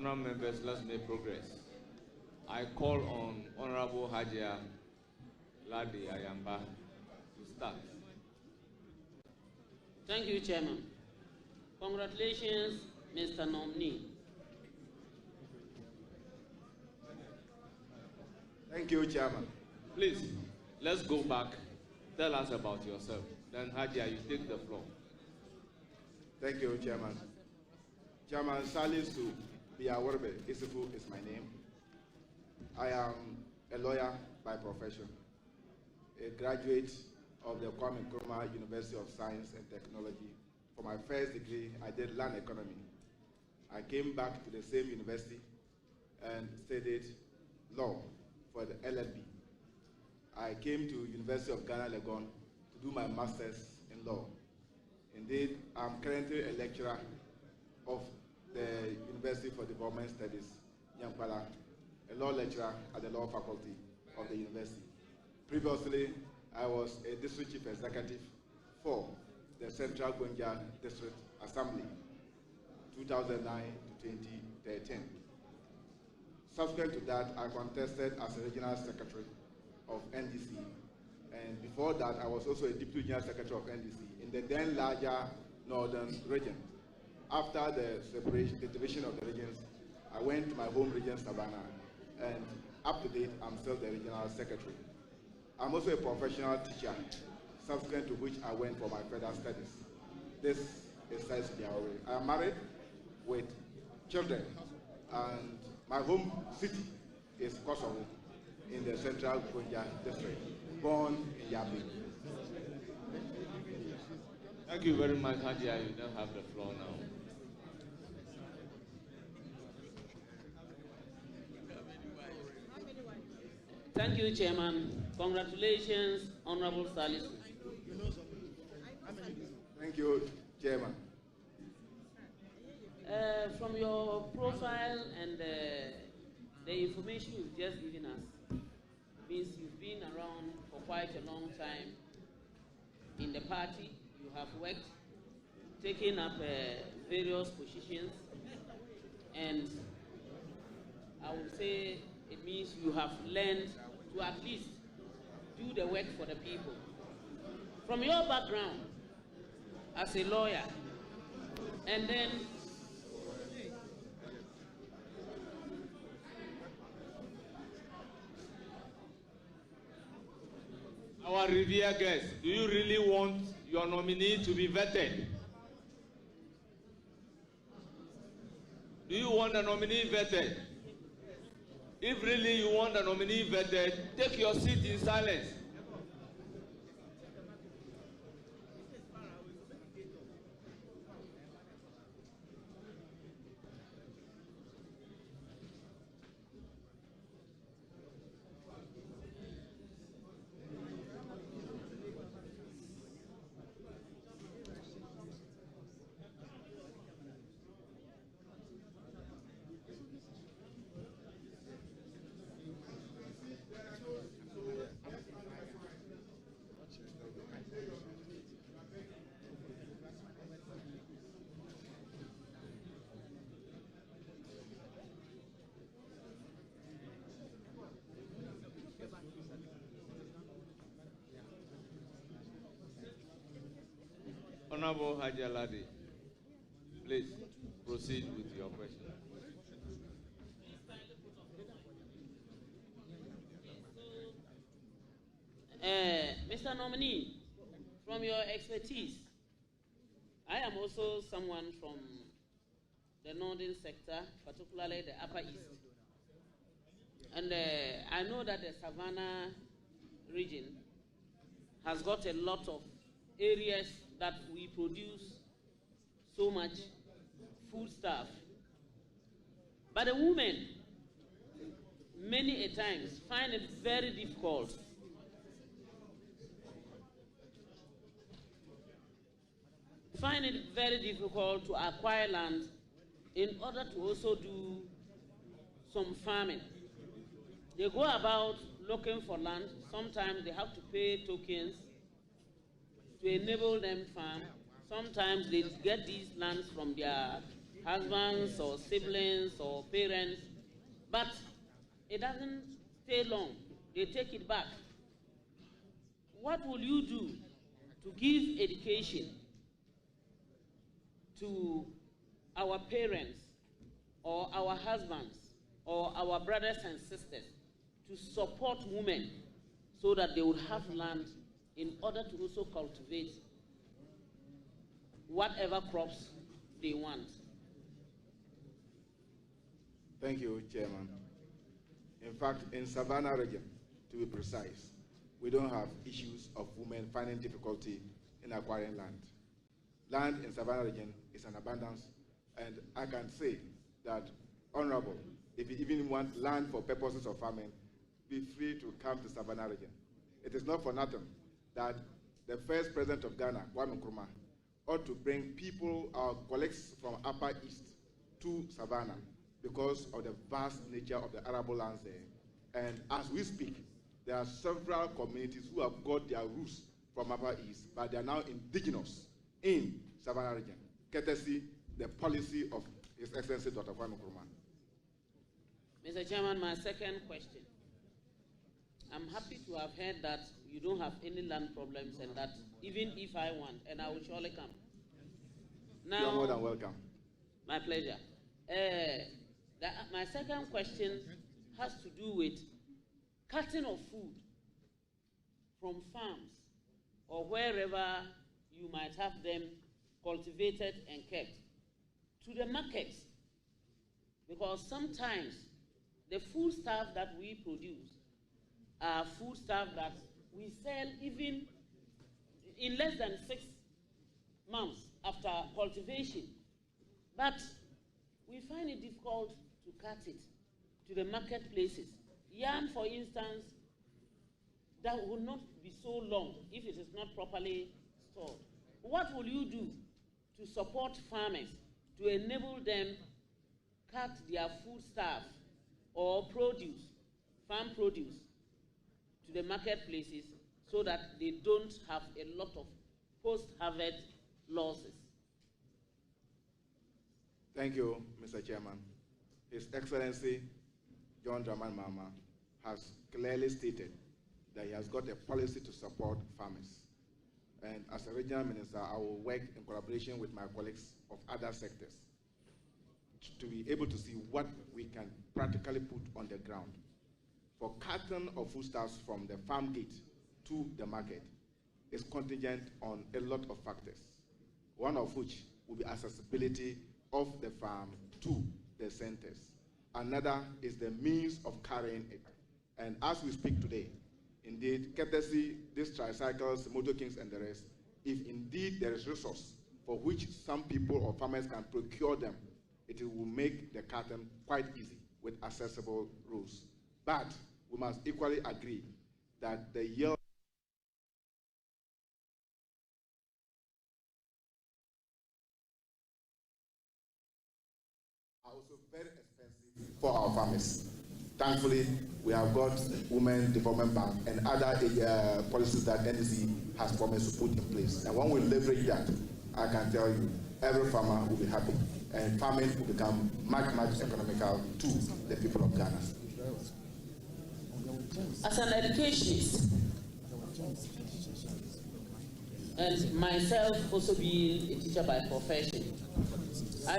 Honourable members, let's make progress. I call on Honourable Hajia Ladi Ayamba to start. Thank you, Chairman. Congratulations, Mr. Nominee. Thank you, Chairman. Please, let's go back. Tell us about yourself. Then Hajia, you take the floor. Thank you, Chairman. Chairman, Salisu Bi-Awuribe Minister-designate is my name. I am a lawyer by profession, a graduate of the Kwame Nkrumah University of Science and Technology. For my first degree, I did land economy. I came back to the same university and studied law for the LLB. I came to University of Ghana, Legon, to do my master's in law. Indeed, I'm currently a lecturer of the University for Development Studies, Nyampala, a law lecturer at the law faculty of the university. Previously, I was a district chief executive for the Central Gonja District Assembly, 2009 to 2013. Subsequent to that, I contested as a regional secretary of NDC, and before that, I was also a deputy general secretary of NDC in the then larger northern region. After the separation, the division of the regions, I went to my home region, Savannah, and up to date, I'm still the regional secretary. I'm also a professional teacher, subsequent to which I went for my further studies. This is Salisu Bi-Awuribe. I am married with children, and my home city is Kosovo in the Central Gonja District, born in Yapi. Thank you very much, Hajia. You now have the floor now. Thank you, Chairman. Congratulations, Honorable Salisu. Thank you, Chairman. From your profile and the information you've just given us, means you've been around for quite a long time in the party. You have worked, taken up various positions, and I would say it means you have learned to at least do the work for the people. From your background as a lawyer, and then our revered guest, do you really want your nominee to be vetted? Do you want the nominee vetted? If really you want the nominee vetted, take your seat in silence. Honorable Hajia Ladi, please proceed with your question. Mr. Nominee, from your expertise, I am also someone from the northern sector, particularly the Upper East. And I know that the Savannah region has got a lot of areas that we produce so much food stuff. But the women, many a times, find it very difficult to acquire land in order to also do some farming. They go about looking for land. Sometimes they have to pay tokens to enable them farm. Sometimes they get these lands from their husbands or siblings or parents, but it doesn't stay long. They take it back. What will you do to give education to our parents or our husbands or our brothers and sisters to support women so that they would have land in order to also cultivate whatever crops they want? Thank you, Chairman. In fact, in Savannah region, to be precise, we don't have issues of women finding difficulty in acquiring land. Land in Savannah region is an abundance, and I can say that, Honorable, if you even want land for purposes of farming, be free to come to Savannah region. It is not for nothing that the first president of Ghana, Kwame Nkrumah, ought to bring people, our colleagues from Upper East, to Savannah because of the vast nature of the arable lands there. And as we speak, there are several communities who have got their roots from Upper East, but they are now indigenous in Savannah region, courtesy the policy of His Excellency Dr. Kwame Nkrumah. Mr. Chairman, my second question. I'm happy to have heard that you don't have any land problems and that even if I want, and I will surely come. Now, you are more than welcome. My pleasure. My second question has to do with cutting of food from farms or wherever you might have them cultivated and kept to the markets, because sometimes the food stuff that we produce are food stuff that we sell even in less than 6 months after cultivation, but we find it difficult to cut it to the marketplaces. Yam, for instance, that will not be so long if it is not properly stored. What will you do to support farmers to enable them cut their food stuff or produce, farm produce, to the marketplaces so that they don't have a lot of post-harvest losses? Thank you, Mr. Chairman. His Excellency John Dramani Mahama has clearly stated that he has got a policy to support farmers. And as a regional minister, I will work in collaboration with my colleagues of other sectors to be able to see what we can practically put on the ground. For cutting of foodstuffs from the farm gate to the market is contingent on a lot of factors, one of which will be accessibility of the farm to the centers. Another is the means of carrying it. And as we speak today, indeed, courtesy these tricycles, motor kings, and the rest, if indeed there is resource for which some people or farmers can procure them, it will make the cutting quite easy with accessible rules. But we must equally agree that the yield are also very expensive for our farmers. Thankfully, we have got Women Development Bank and other policies that NDC has promised to put in place. And when we leverage that, I can tell you, every farmer will be happy, and farming will become much, much economical to the people of Ghana. As an educationist, and myself also being a teacher by profession, I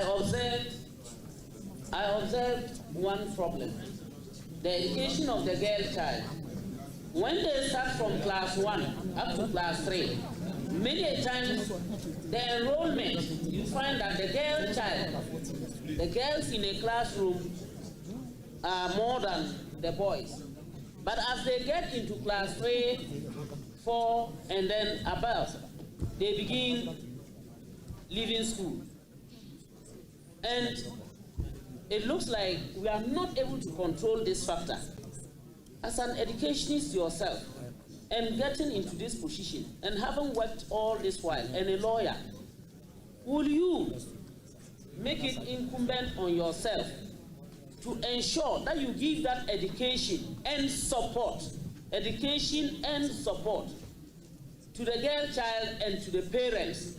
observed one problem: the education of the girl child. When they start from class 1 up to class 3, many times the enrollment, you find that the girl child, the girls in a classroom are more than the boys. But as they get into class 3, 4, and then above, they begin leaving school. And it looks like we are not able to control this factor. As an educationist yourself, and getting into this position, and having worked all this while, and a lawyer, will you make it incumbent on yourself to ensure that you give that education and support to the girl child and to the parents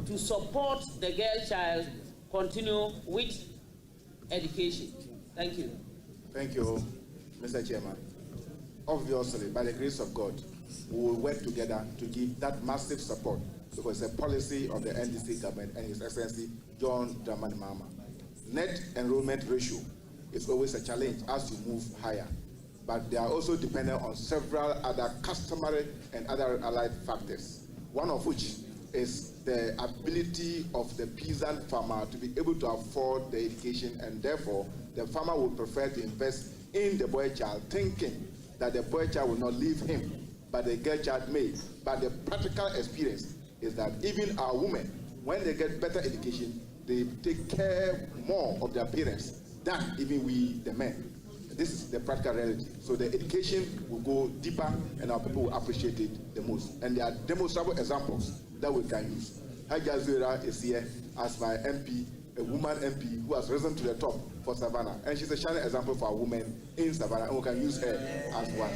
to support the girl child continue with education. Thank you. Thank you, Mr. Chairman. Obviously, by the grace of God, we will work together to give that massive support because it's a policy of the NDC government and His Excellency John Dramani Mahama. Net enrollment ratio is always a challenge as you move higher, but they are also dependent on several other customary and other allied factors, one of which is the ability of the peasant farmer to be able to afford the education, and therefore the farmer would prefer to invest in the boy child, thinking that the boy child will not leave him, but the girl child may. But the practical experience is that even our women, when they get better education, they take care more of their parents than even we, the men. This is the practical reality. So the education will go deeper and our people will appreciate it the most. And there are demonstrable examples that we can use. Haja Zura is here as my MP, a woman MP who has risen to the top for Savannah. And she's a shining example for a woman in Savannah, and we can use her as one.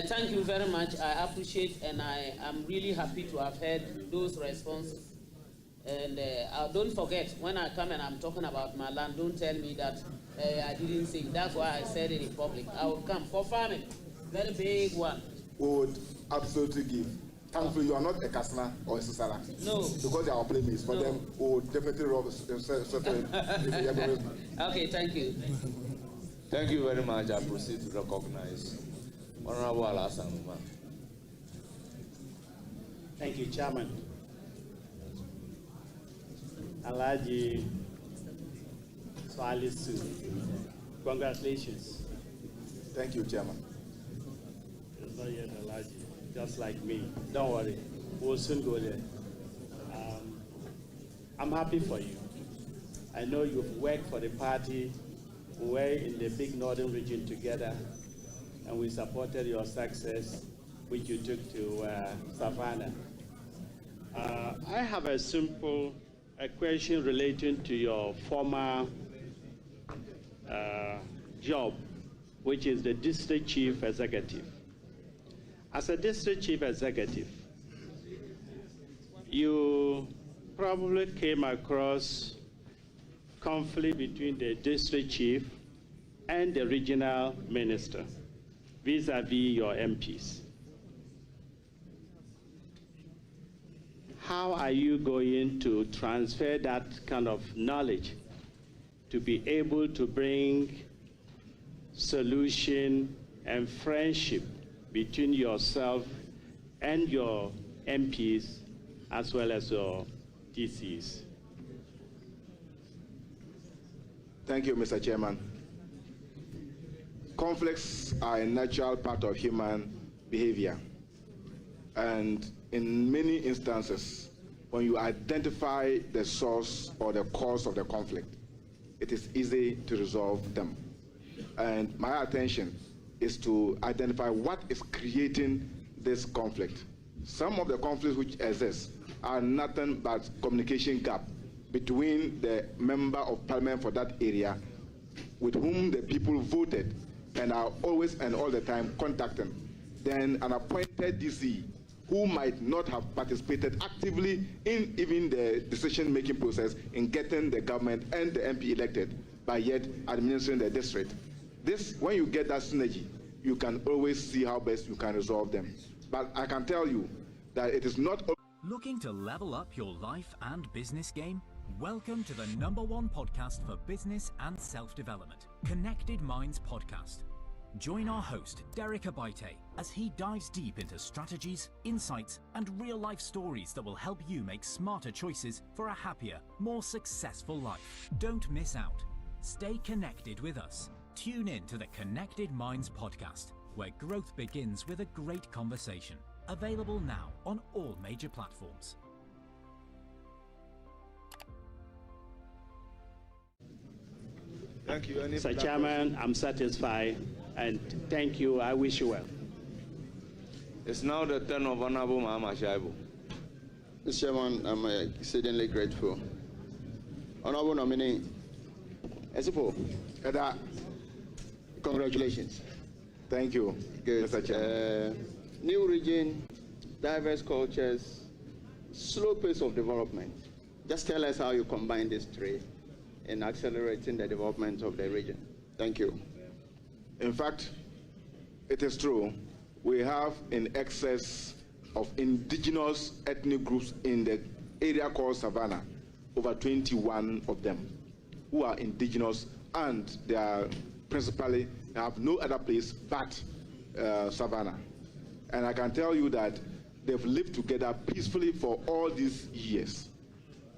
Thank you very much. I appreciate, and I am really happy to have heard those responses. And don't forget, when I come and I'm talking about my land, don't tell me that I didn't say it. That's why I said it in public. I will come for farming, very big one. We would absolutely give. Thankfully, you are not a Kasna or a Sisara. No. Because they are playmates. For them, we would definitely settle. Okay, thank you. Thank you very much. I proceed to recognize Honorable Alasan. Thank you, Chairman. Alaji Salisu, congratulations. Thank you, Chairman. It's not yet Alaji, just like me. Don't worry, we'll soon go there. I'm happy for you. I know you've worked for the party. We were in the big northern region together, and we supported your success, which you took to Savannah. I have a simple question relating to your former job, which is the district chief executive. As a district chief executive, you probably came across conflict between the district chief and the regional minister vis-a-vis your MPs. How are you going to transfer that kind of knowledge to be able to bring solution and friendship between yourself and your MPs as well as your DCs? Thank you, Mr. Chairman. Conflicts are a natural part of human behavior. And in many instances, when you identify the source or the cause of the conflict, it is easy to resolve them. And my attention is to identify what is creating this conflict. Some of the conflicts which exist are nothing but communication gap between the member of parliament for that area with whom the people voted and are always and all the time contacting. Then an appointed DC who might not have participated actively in even the decision-making process in getting the government and the MP elected, but yet administering the district. This, when you get that synergy, you can always see how best you can resolve them. But I can tell you that it is not... Looking to level up your life and business game? Welcome to the #1 podcast for business and self-development, Connected Minds Podcast. Join our host, Derek Abaite, as he dives deep into strategies, insights, and real-life stories that will help you make smarter choices for a happier, more successful life. Don't miss out. Stay connected with us. Tune in to the Connected Minds Podcast, where growth begins with a great conversation. Available now on all major platforms. Thank you. Mr. Chairman, I'm satisfied, and thank you. I wish you well. It's now the turn of Honorable Mahama Shaibu. Mr. Chairman, I'm exceedingly grateful. Honorable nominee, Esipo, congratulations. Thank you, good. Mr. Chairman. New region, diverse cultures, slow pace of development. Just tell us how you combine these three in accelerating the development of the region. Thank you. In fact, it is true. We have in excess of indigenous ethnic groups in the area called Savannah, over 21 of them who are indigenous, and they are principally have no other place but Savannah. And I can tell you that they've lived together peacefully for all these years.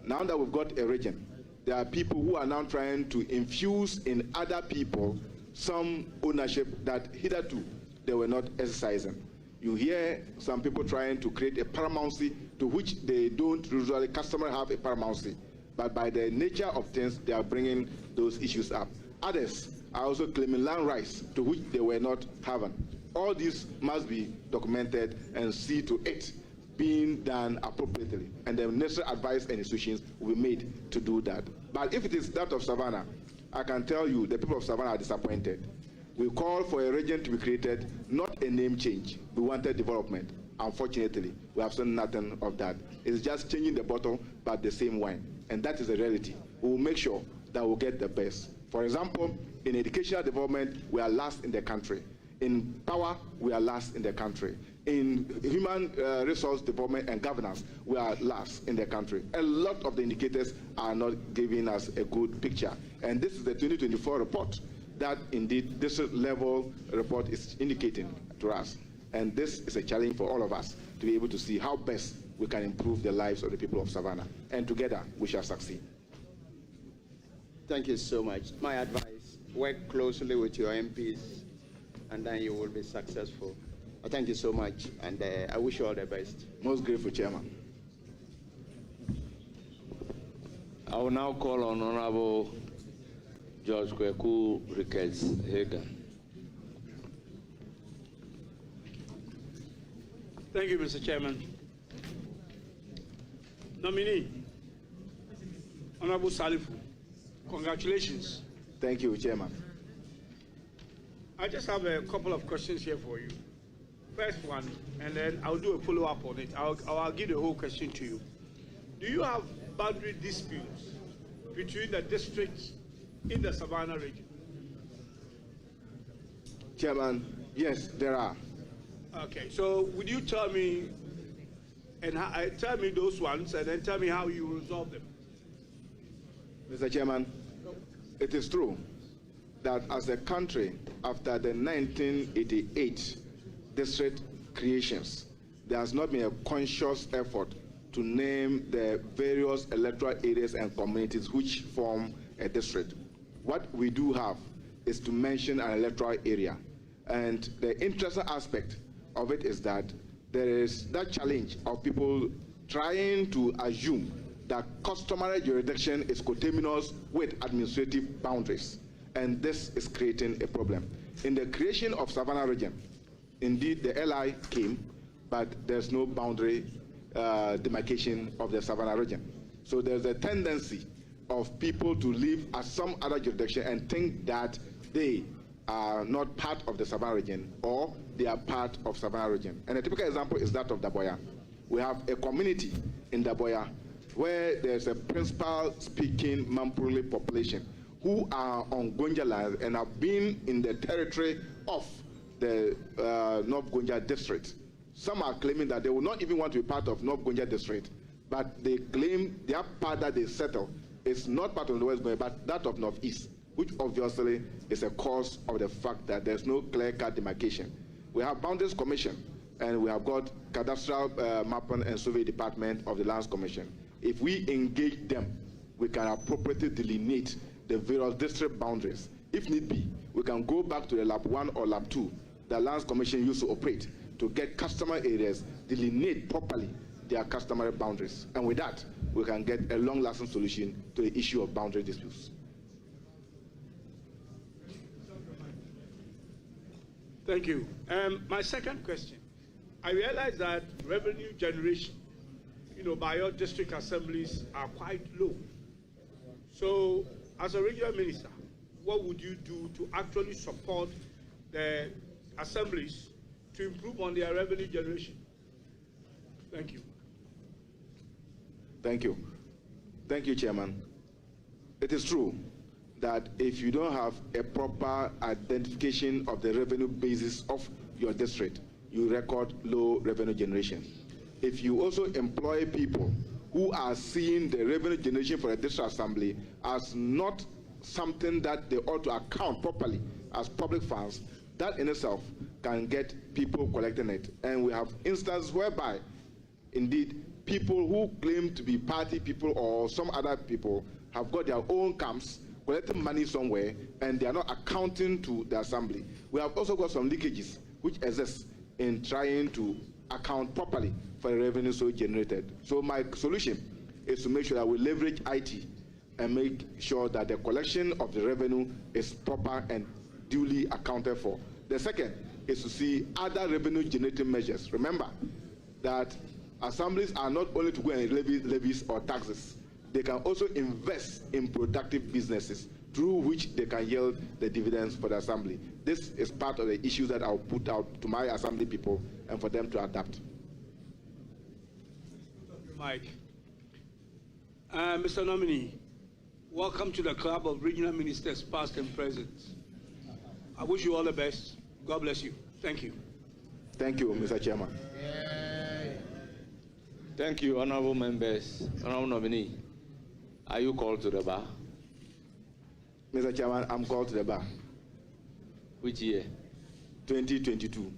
Now that we've got a region, there are people who are now trying to infuse in other people some ownership that hitherto they were not exercising. You hear some people trying to create a paramountcy to which they don't usually customers have a paramountcy, but by the nature of things, they are bringing those issues up. Others are also claiming land rights to which they were not having. All this must be documented and see to it being done appropriately, and the necessary advice and institutions will be made to do that. But if it is that of Savannah, I can tell you the people of Savannah are disappointed. We called for a region to be created, not a name change. We wanted development. Unfortunately, we have seen nothing of that. It's just changing the bottle, but the same wine. And that is the reality. We will make sure that we'll get the best. For example, in educational development, we are last in the country. In power, we are last in the country. In human resource development and governance, we are last in the country. A lot of the indicators are not giving us a good picture. And this is the 2024 report that indeed this level report is indicating to us. And this is a challenge for all of us to be able to see how best we can improve the lives of the people of Savannah. And together, we shall succeed. Thank you so much. My advice, work closely with your MPs, and then you will be successful. Thank you so much, and I wish you all the best. Most grateful, Chairman. I will now call on Honorable George Kweku Ricketts Hagan. Thank you, Mr. Chairman. Nominee, Honorable Salisu, congratulations. Thank you, Chairman. I just have a couple of questions here for you. First one, and then I'll do a follow-up on it. I'll give the whole question to you. Do you have boundary disputes between the districts in the Savannah region? Chairman, yes, there are. Okay, so would you tell me, and tell me those ones, and then tell me how you resolve them? Mr. Chairman, it is true that as a country, after the 1988 district creations, there has not been a conscious effort to name the various electoral areas and communities which form a district. What we do have is to mention an electoral area. And the interesting aspect of it is that there is that challenge of people trying to assume that customary jurisdiction is coterminous with administrative boundaries. And this is creating a problem. In the creation of Savannah region, indeed the LI came, but there's no boundary demarcation of the Savannah region. So there's a tendency of people to live at some other jurisdiction and think that they are not part of the Savannah region, or they are part of Savannah region. And a typical example is that of Daboya. We have a community in Daboya where there's a principal speaking Mampurli population who are on Gonja land and have been in the territory of the North Gonja district. Some are claiming that they will not even want to be part of North Gonja district, but they claim their part that they settle is not part of the West Gonja, but that of Northeast, which obviously is a cause of the fact that there's no clear-cut demarcation. We have Boundaries Commission, and we have got Cadastral Mapping and Survey Department of the Lands Commission. If we engage them, we can appropriately delineate the various district boundaries. If need be, we can go back to the Lab 1 or Lab 2 the Lands Commission used to operate to get customer areas, delineate properly their customary boundaries. And with that, we can get a long-lasting solution to the issue of boundary disputes. Thank you. My second question. I realize that revenue generation, by your district assemblies are quite low. So, as a regional minister, what would you do to actually support the assemblies to improve on their revenue generation? Thank you. Thank you. Thank you, Chairman. It is true that if you don't have a proper identification of the revenue basis of your district, you record low revenue generation. If you also employ people who are seeing the revenue generation for a district assembly as not something that they ought to account properly as public funds, that in itself can get people collecting it. And we have instances whereby, indeed, people who claim to be party people or some other people have got their own camps, collecting money somewhere, and they are not accounting to the assembly. We have also got some leakages which exist in trying to account properly for the revenue so generated. So my solution is to make sure that we leverage IT and make sure that the collection of the revenue is proper and duly accounted for. The second is to see other revenue generating measures. Remember that assemblies are not only to go and levy levies or taxes, they can also invest in productive businesses through which they can yield the dividends for the assembly. This is part of the issues that I'll put out to my assembly people and for them to adapt. Mike. Mr. Nominee, welcome to the club of regional ministers, past and present. I wish you all the best. God bless you. Thank you. Thank you, Mr. Chairman. Thank you, honorable members. Honorable nominee, are you called to the bar? Mr. Chairman, I'm called to the bar. Which year? 2022.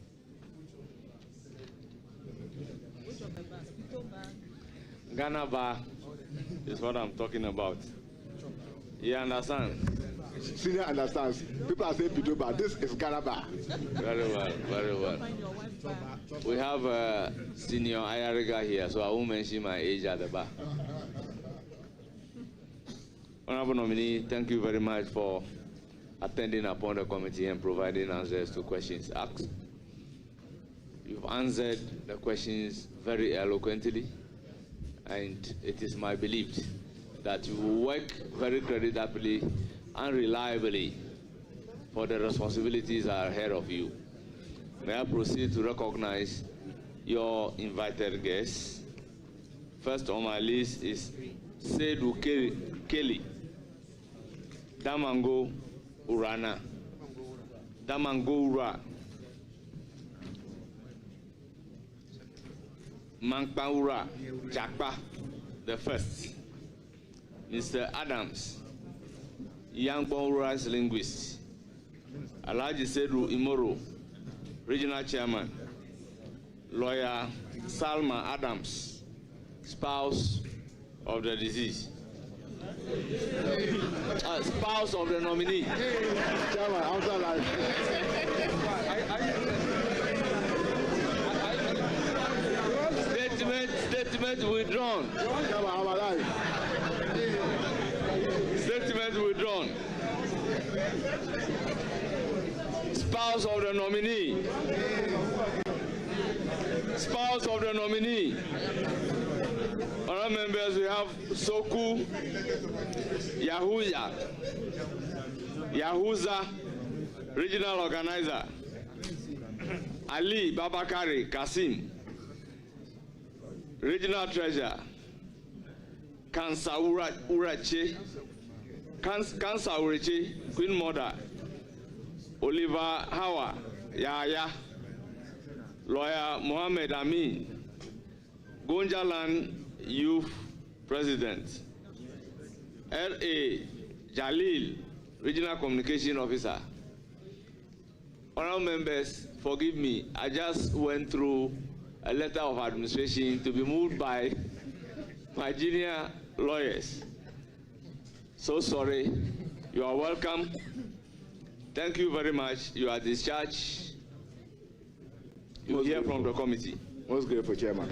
Ghana bar is what I'm talking about. You understand? Senior understands. People are saying Pito bar. This is Ghana bar. Very well, very well. We have a senior Ayariga here, so I won't mention my age at the bar. Honorable nominee, thank you very much for attending upon the committee and providing answers to questions asked. You've answered the questions very eloquently, and it is my belief that you will work very creditably and reliably for the responsibilities that are ahead of you. May I proceed to recognize your invited guests. First on my list is Seydou Kelly, Damango Urana, Damango Ura, Mankpaura Jakpa, the first. Mr. Adams, Young Rice linguist. Alhaji Seydou Imoro, regional chairman. Lawyer Salma Adams, spouse of the deceased. Spouse of the nominee. Chairman, I'm sorry. Statement withdrawn. Chairman, I'm alive. Statement withdrawn. Spouse of the nominee. Spouse of the nominee. Other members, we have Soku Yahuza, regional organizer. Ali Babakari Kasim, regional treasurer. Kansa Urache, Queen Mother. Oliver Hawa Yaya, lawyer Mohammed Amin, Gonjaland Youth President. L.A. Jalil, Regional Communication Officer. Honorable members, forgive me, I just went through a letter of administration to be moved by my junior lawyers. So sorry. You are welcome. Thank you very much. You are discharged. You will hear from the committee. Most grateful, Chairman.